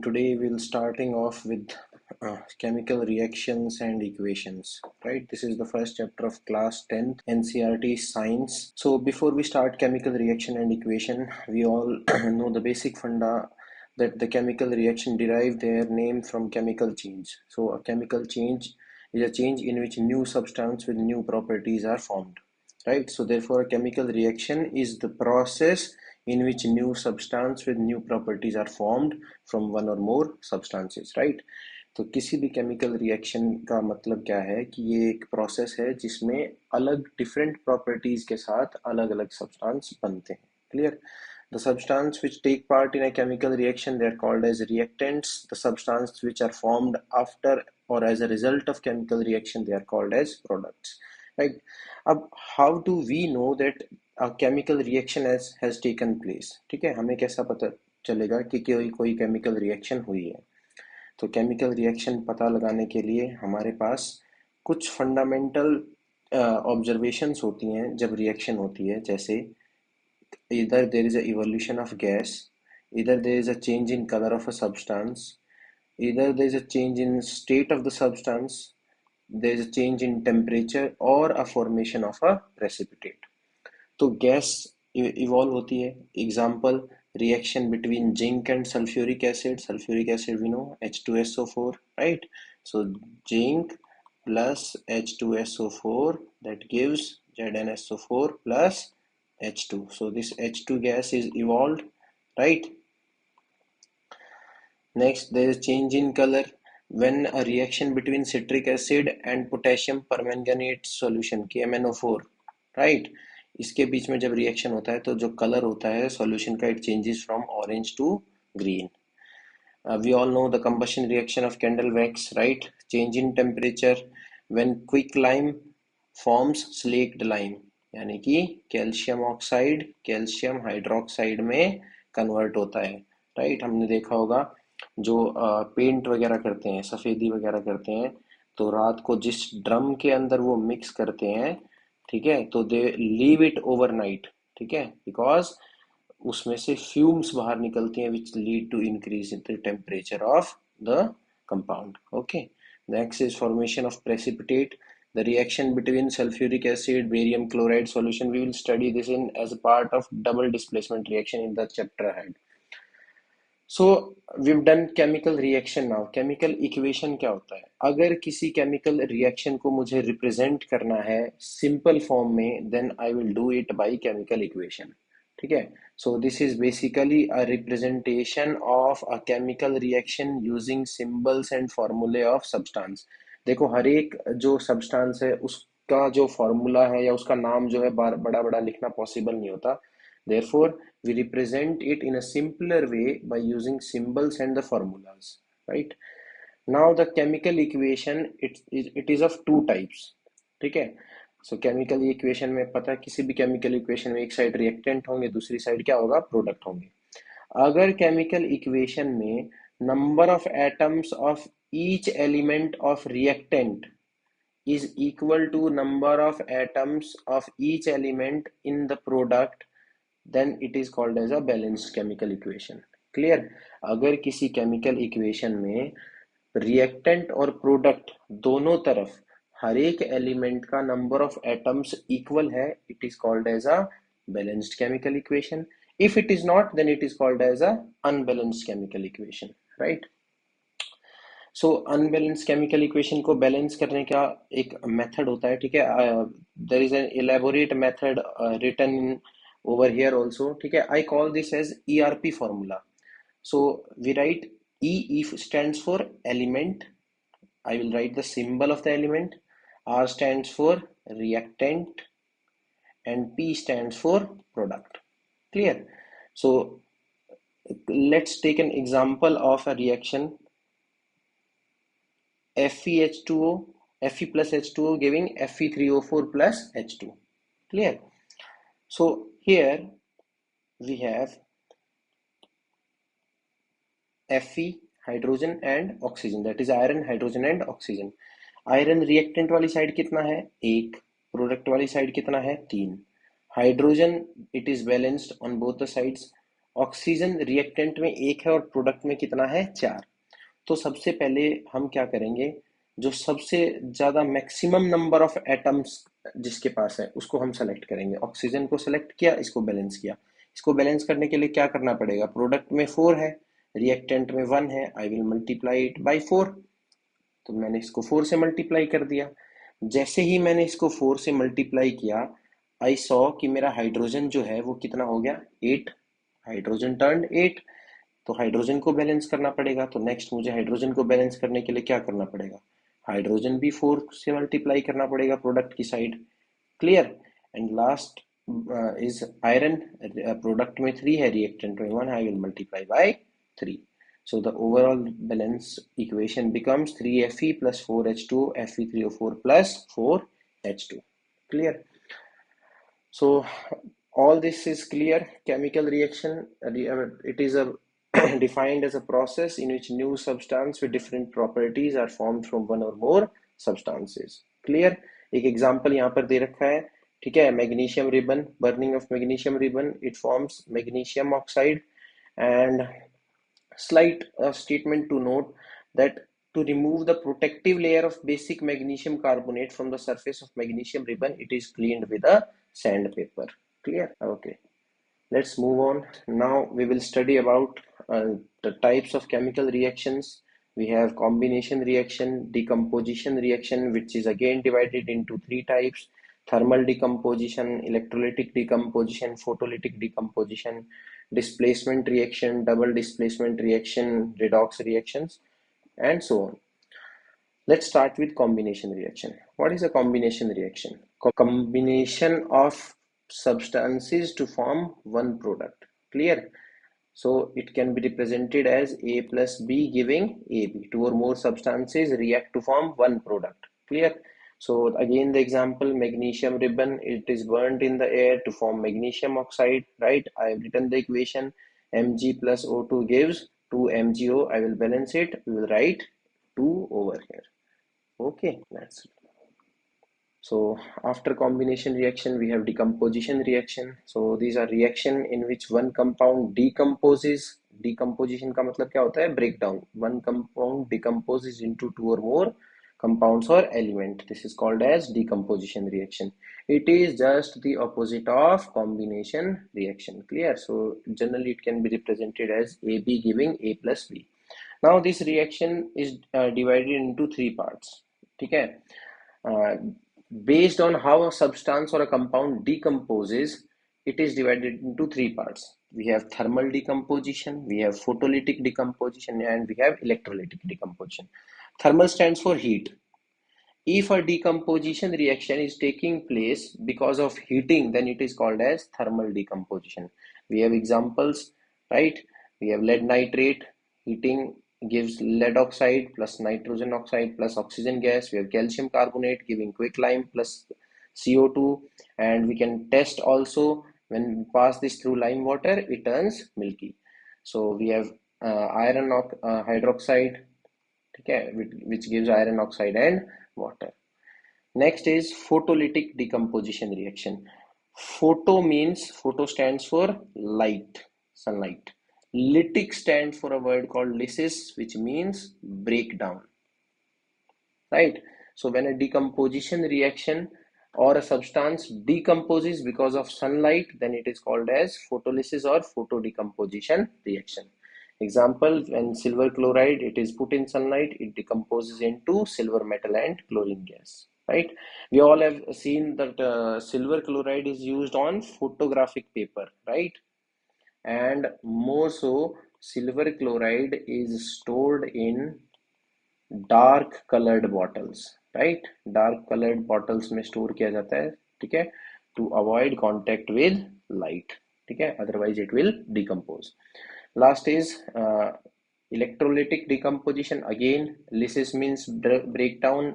Today we'll starting off with chemical reactions and equations, right? This is the first chapter of class 10th NCERT science. So before we start chemical reaction and equation, we all know the basic funda that the chemical reaction derive their name from chemical change. So a chemical change is a change in which new substance with new properties are formed, right? So therefore a chemical reaction is the process in which new substance with new properties are formed from one or more substances, right? तो किसी भी chemical reaction का मतलब क्या है कि ये एक प्रोसेस है जिसमें अलग डिफरेंट प्रॉपर्टीज के साथ अलग अलग सब्सटेंस बनते हैं. Clear? The substance which take part in a chemical reaction, they are called as reactants. The substance which are formed after or as a result of chemical reaction, they are called as products, right? अब how do we know that a chemical reaction has taken place? ठीक है, हमें कैसा पता चलेगा कि कोई chemical reaction हुई है? तो केमिकल रिएक्शन पता लगाने के लिए हमारे पास कुछ फंडामेंटल ऑब्जर्वेशंस होती हैं जब रिएक्शन होती है. जैसे either there is a evolution of gas, either there is a change in color of a substance, either there is a change in state of the substance, there is a change in temperature or a formation of a precipitate. तो gas evolve होती है. Example, reaction between zinc and sulphuric acid. Sulphuric acid we know H2SO4, right? So zinc plus H2SO4, that gives ZnSO4 plus H2. So this H2 gas is evolved, right? Next, there is change in color when a reaction between citric acid and potassium permanganate solution KMnO4, right? इसके बीच में जब reaction होता है तो जो colour होता है solution का, it changes from orange to green. We all know the combustion reaction of candle wax, right? Change in temperature when quicklime forms slaked lime, यानी कि कैल्शियम ऑक्साइड कैल्शियम हाइड्रोक्साइड में कन्वर्ट होता है, right? हमने देखा होगा जो पेंट वगैरह करते हैं, सफ़ेदी वगैरह करते हैं, तो रात को जिस ड्रम के अंदर वो मिक्स करते हैं, ठीक है, तो दे लीव इट ओवरनाइट, ठीक है, बिकॉज उसमें से फ्यूम्स बाहर निकलती हैं which lead to increase in the temperature of the compound. Okay, next is formation of precipitate. The reaction between sulfuric acid barium chloride solution, we will study this in as a part of double displacement reaction in the chapter ahead. So we've done chemical reaction. now chemical equation क्या होता है? अगर किसी chemical reaction को मुझे represent करना है simple form में, then I will do it by chemical equation. ठीक है? So this is basically a representation of a chemical reaction using symbols and formulae of substance. देखो, हर एक जो सब्सटेंस है उसका जो फॉर्मूला है या उसका नाम जो है बड़ा बड़ा लिखना पॉसिबल नहीं होता. Therefore we represent it in a simpler way by using symbols and the formulas, right? Now the chemical equation, it is of two types. ठीक है? So chemical equation में पता है, किसी भी chemical equation में एक साइड reactant होंगे, दूसरी साइड क्या होगा? प्रोडक्ट होंगे. अगर chemical equation में number of atoms of each element of reactant is equal to number of atoms of each element in the product, then it is called as a balanced chemical equation. Clear? अगर किसी chemical equation में reactant और product दोनों तरफ हर एक element का number of atoms equal है, it is called as a balanced chemical equation. If it is not, then it is called as a unbalanced chemical equation, right? So unbalance chemical equation को balance करने का एक method होता है, ठीक है? There is an elaborate method written in over here also, ठीक है? I call this as ERP formula. So we write E stands for element. I will write the symbol of the element. R stands for reactant and P stands for product. Clear? So let's take an example of a reaction FeH2O, Fe plus H2O giving Fe3O4 plus H2. Clear? So here we have Fe, hydrogen and oxygen, that is iron, hydrogen and oxygen. Iron reactant वाली side कितना है? 1. Product वाली side कितना है? 3. Hydrogen, it is balanced on both the sides. Oxygen reactant में 1 है और product में कितना है, 4। तो सबसे पहले हम क्या करेंगे, जो सबसे ज्यादा मैक्सिमम नंबर ऑफ एटम्स जिसके पास है उसको हम सेलेक्ट करेंगे। ऑक्सीजन को सेलेक्ट किया, इसको बैलेंस किया। इसको बैलेंस करने के लिए क्या करना पड़ेगा, प्रोडक्ट में 4 है, रिएक्टेंट में 1 है, I will multiply it by 4। तो मैंने इसको 4 से मल्टीप्लाई कर दिया। जैसे ही मैंने इसको 4 से मल्टीप्लाई किया, आई सॉ कि मेरा हाइड्रोजन जो है वो कितना हो गया, 8। Hydrogen turn 8। तो हाइड्रोजन को बैलेंस करना पड़ेगा। तो नेक्स्ट मुझे हाइड्रोजन को बैलेंस करने के लिए क्या करना पड़ेगा, हाइड्रोजन भी 4 से मल्टीप्लाई करना पड़ेगा प्रोडक्ट की side. Clear. And last is iron, product में 3 है, रिएक्टेंट में 1, I will multiply by 3। So the overall balance equation becomes 3Fe plus 4H2, Fe3O4 plus 4H2. Clear? So all this is clear. Chemical reaction, it is a defined as a process in which new substance with different properties are formed from one or more substances. Clear? एक example यहाँ पर दे रखा है, ठीक है, magnesium ribbon, burning of magnesium ribbon, it forms magnesium oxide. And slight statement to note that to remove the protective layer of basic magnesium carbonate from the surface of magnesium ribbon, it is cleaned with a sandpaper. Clear? Okay. Let's move on. Now we will study about the types of chemical reactions. We have combination reaction, decomposition reaction, which is again divided into 3 types: thermal decomposition, electrolytic decomposition, photolytic decomposition, displacement reaction, double displacement reaction, redox reactions, and so on. Let's start with combination reaction. What is a combination reaction? Combination of substances to form one product. Clear? So it can be represented as A plus B giving AB. 2 or more substances react to form one product. Clear? So again the example, magnesium ribbon, it is burnt in the air to form magnesium oxide, right? I have written the equation, Mg plus O2 gives 2MgO. I will balance it. We will write 2 over here. Okay, that's it. So after combination reaction, we have decomposition reaction. So these are reaction in which one compound decomposes. Decomposition का मतलब क्या होता है, breakdown. One compound decomposes into 2 or more compounds or element. This is called as decomposition reaction. It is just the opposite of combination reaction. Clear? So generally it can be represented as AB giving A plus B. Now this reaction is divided into 3 parts. ठीक है? Based on how a substance or a compound decomposes, it is divided into 3 parts. We have thermal decomposition, we have photolytic decomposition, and we have electrolytic decomposition. Thermal stands for heat. If a decomposition reaction is taking place because of heating, then it is called as thermal decomposition. We have examples, right? We have lead nitrate, heating gives lead oxide plus nitrogen oxide plus oxygen gas. We have calcium carbonate giving quicklime plus CO2, and we can test also when we pass this through lime water, it turns milky. So we have iron hydroxide, okay, which gives iron oxide and water. Next is photolytic decomposition reaction. Photo stands for light, sunlight. Lytic stands for a word called lysis, which means breakdown. Right? So when a decomposition reaction or a substance decomposes because of sunlight, then it is called as photolysis or photodecomposition reaction. Example, when silver chloride, it is put in sunlight, it decomposes into silver metal and chlorine gas. Right? We all have seen that silver chloride is used on photographic paper, right? And more so, silver chloride is stored in dark colored bottles, right? Dark colored bottles में store किया जाता है, ठीक है, to avoid contact with light, ठीक है, otherwise it will decompose. Last is electrolytic decomposition. Again, lysis means breakdown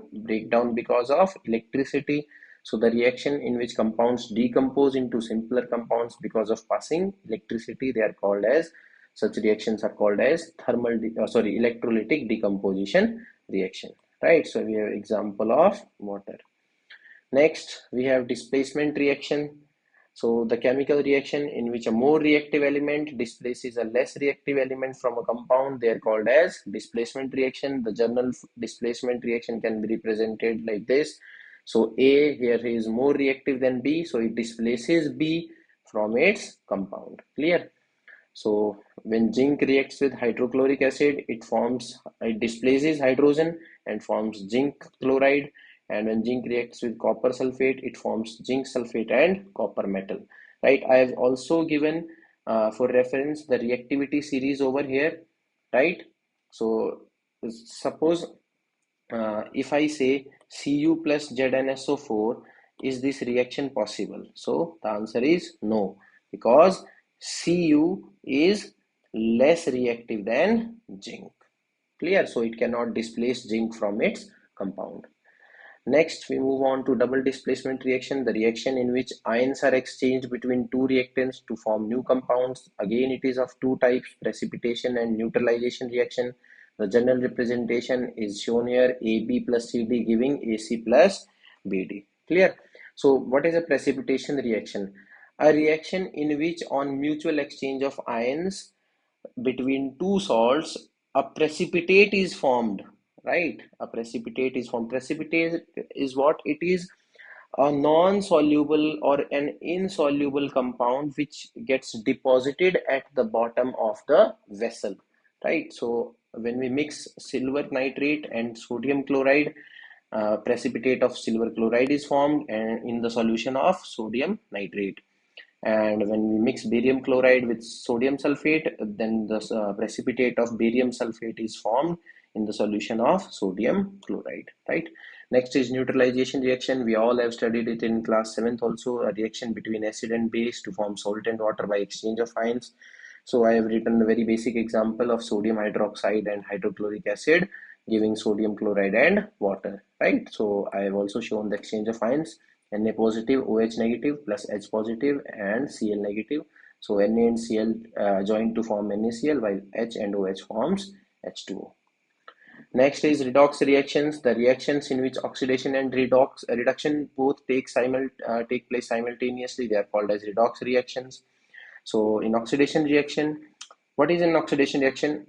because of electricity. So the reaction in which compounds decompose into simpler compounds because of passing electricity, they are called as, such reactions are called as electrolytic decomposition reaction, right? So we have example of water. Next, we have displacement reaction. So the chemical reaction in which a more reactive element displaces a less reactive element from a compound, they are called as displacement reaction. The general displacement reaction can be represented like this. So A here is more reactive than B, so it displaces B from its compound. Clear? So when zinc reacts with hydrochloric acid, it displaces hydrogen and forms zinc chloride. And when zinc reacts with copper sulfate, it forms zinc sulfate and copper metal. Right? I have also given for reference the reactivity series over here. Right? So suppose if I say Cu plus ZnSO4, is this reaction possible? So the answer is no, because Cu is less reactive than zinc. Clear? So it cannot displace zinc from its compound. Next, we move on to double displacement reaction, the reaction in which ions are exchanged between two reactants to form new compounds. Again, it is of two types, precipitation and neutralization reaction. The general representation is shown here, AB plus CD giving AC plus BD. Clear? So, what is a precipitation reaction? A reaction in which on mutual exchange of ions between two salts, a precipitate is formed, right? A precipitate is formed. Precipitate is what? It is a non-soluble or an insoluble compound which gets deposited at the bottom of the vessel, right? So when we mix silver nitrate and sodium chloride, precipitate of silver chloride is formed and in the solution of sodium nitrate. And when we mix barium chloride with sodium sulfate, then the precipitate of barium sulfate is formed in the solution of sodium chloride, right? Next is neutralization reaction. We all have studied it in class 7th also, a reaction between acid and base to form salt and water by exchange of ions. So I have written a very basic example of sodium hydroxide and hydrochloric acid giving sodium chloride and water, right? So I have also shown the exchange of ions, Na positive, OH negative plus H positive and Cl negative. So Na and Cl join to form NaCl while H and OH forms H2O. Next is redox reactions, the reactions in which oxidation and reduction both take place simultaneously. They are called as redox reactions. So in oxidation reaction, what is an oxidation reaction?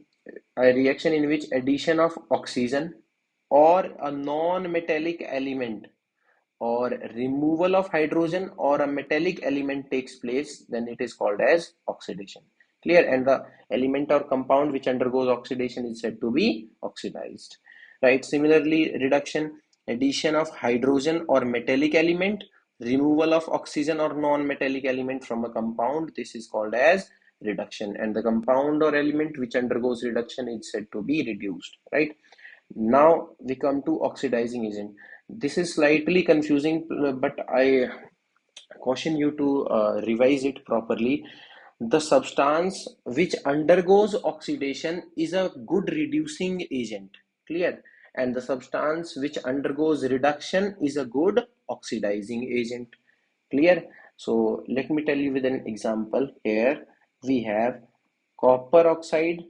A reaction in which addition of oxygen or a non-metallic element or removal of hydrogen or a metallic element takes place, then it is called as oxidation. Clear? And the element or compound which undergoes oxidation is said to be oxidized. Right? Similarly, reduction, addition of hydrogen or metallic element, removal of oxygen or non-metallic element from a compound, this is called as reduction. And the compound or element which undergoes reduction is said to be reduced. Right? Now we come to oxidizing agent. This is slightly confusing, but I caution you to revise it properly. The substance which undergoes oxidation is a good reducing agent. Clear? And the substance which undergoes reduction is a good oxidizing agent. Clear? So let me tell you with an example. Here we have copper oxide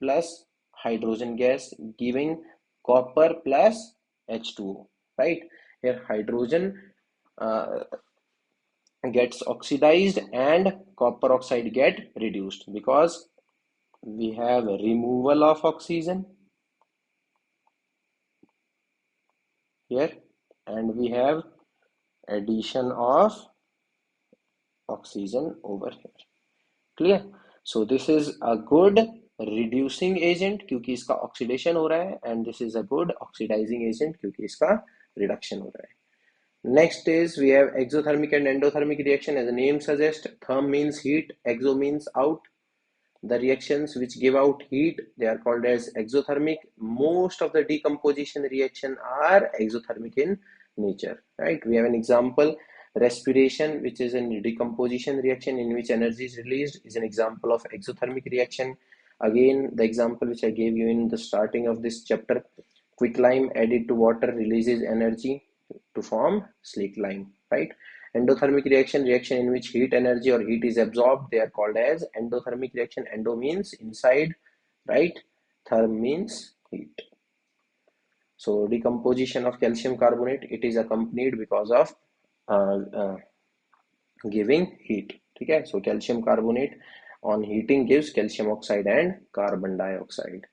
plus hydrogen gas giving copper plus H2O, right? Here hydrogen uh, gets oxidized and copper oxide get reduced because we have removal of oxygen here and we have addition of oxygen over here. Clear? So this is a good reducing agent क्योंकि इसका oxidation हो रहा है and this is a good oxidizing agent क्योंकि इसका reduction हो रहा है. Next is we have exothermic and endothermic reaction. As the name suggests, therm means heat, exo means out. The reactions which give out heat, they are called as exothermic. Most of the decomposition reaction are exothermic in nature, right? We have an example, respiration, which is a decomposition reaction in which energy is released, is an example of exothermic reaction. Again, the example which I gave you in the starting of this chapter, quicklime added to water releases energy to form slaked lime, right? Endothermic reaction, reaction in which heat energy or heat is absorbed, they are called as endothermic reaction. Endo means inside, right? Therm means heat. So decomposition of calcium carbonate, it is accompanied because of uh, uh, giving heat. ठीक है, so calcium carbonate on heating gives calcium oxide and carbon dioxide.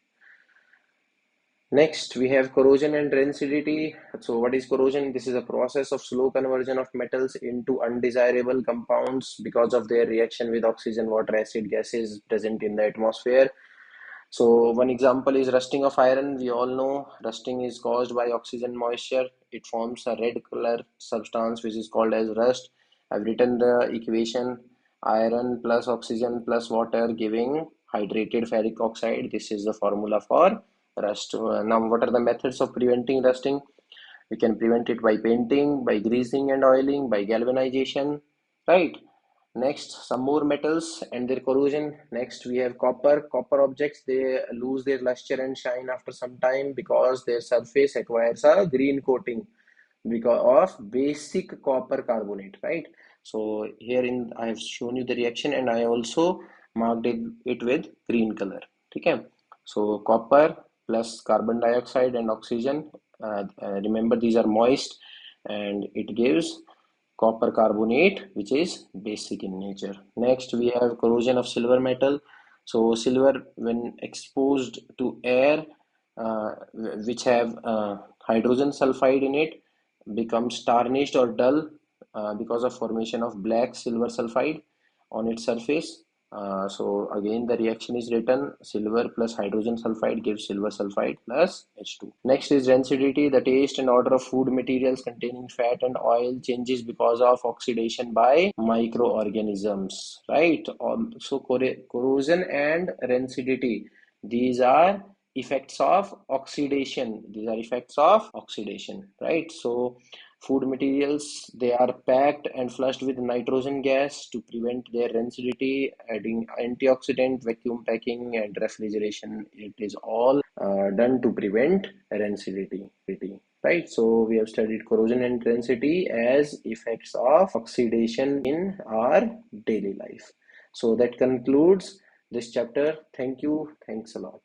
Next, we have corrosion and rancidity. So, what is corrosion? This is a process of slow conversion of metals into undesirable compounds because of their reaction with oxygen, water, acid gases present in the atmosphere. So, one example is rusting of iron. We all know rusting is caused by oxygen moisture. It forms a red color substance which is called as rust. I've written the equation: iron plus oxygen plus water giving hydrated ferric oxide. This is the formula for rust. Now, what are the methods of preventing rusting? We can prevent it by painting, by greasing and oiling, by galvanization, right? Next, some more metals and their corrosion. Next, we have copper. Copper objects, they lose their luster and shine after some time because their surface acquires a green coating because of basic copper carbonate, right? So here in I have shown you the reaction and I also marked it with green color. Okay, so copper plus carbon dioxide and oxygen, remember these are moist, and it gives copper carbonate which is basic in nature. Next, we have corrosion of silver metal. So silver, when exposed to air, which have hydrogen sulfide in it, becomes tarnished or dull because of formation of black silver sulfide on its surface. So again the reaction is written: silver plus hydrogen sulfide gives silver sulfide plus H2. Next is rancidity. The taste and odor of food materials containing fat and oil changes because of oxidation by microorganisms, right? So corrosion and rancidity, these are effects of oxidation. These are effects of oxidation, right? So food materials, they are packed and flushed with nitrogen gas to prevent their rancidity, adding antioxidant, vacuum packing, and refrigeration. It is all done to prevent rancidity, right? So we have studied corrosion and rancidity as effects of oxidation in our daily life. So that concludes this chapter. Thank you. Thanks a lot.